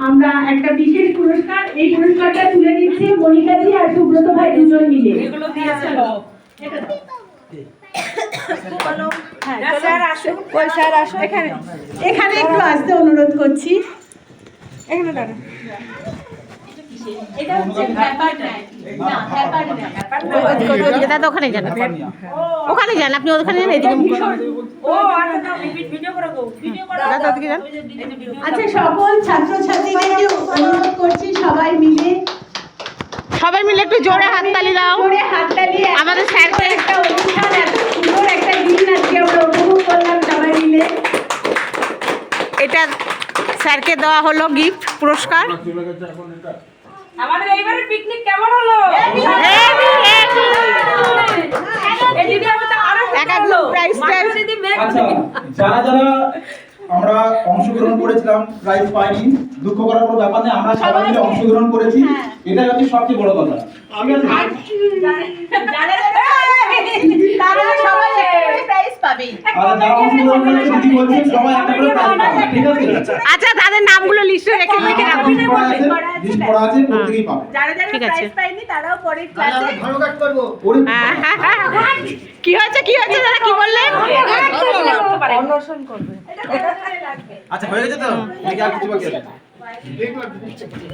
আমরা একটা বিশেষ পুরস্কার, এই পুরস্কারটা তুলে দিচ্ছি মনিকাজি আর সুব্রত ভাই দুজন মিলে। এগুলো দিয়েছে এখানে একটু আসতে অনুরোধ করছি। এখানে দাঁড়া। ওখানে যান, ওখানে যান, আপনি ওখানে যান, এদিকে আচ্ছা, সকল ছাত্রছাত্রীদেরকে অনুরোধ করছি সবাই মিলে একটু জোরে হাততালি দাও। আমাদের স্যারকে একটা অনুষ্ঠান, এত সুন্দর একটা দিন আজকে আমরা উপভোগ করলাম সবাই মিলে। এটা স্যারকে দেওয়া হলো গিফট পুরস্কার। আমাদের এইবারে পিকনিক কেমন হলো? যারা যারা আমরা অংশগ্রহণ করেছিলাম প্রাইজ পাইনি, দুঃখ করার কোনো ব্যাপার নেই, আমরা সবাই মিলে অংশগ্রহণ করেছি, এটাই হচ্ছে সবচেয়ে বড় কথা। তারা সবাই একটা প্রাইজ পাবে। আর যারা অংশগ্রহণ করেছে দিদি বলছেন সবাই একটা করে প্রাইজ পাবে, ঠিক আছে? আচ্ছা, তাদের নামগুলো লিস্টে লিখে রাখো। লিস্ট করা আছে, প্রত্যেকেই পাবে। যারা যারা ঠিক আছে। প্রাইজ পায়নি তারাও পরের ক্লাসে ওরে কি হয়েছে দাদা, কি বললেন? আচ্ছা, হয়ে গেছে তো? নাকি আর কিছু বাকি আছে?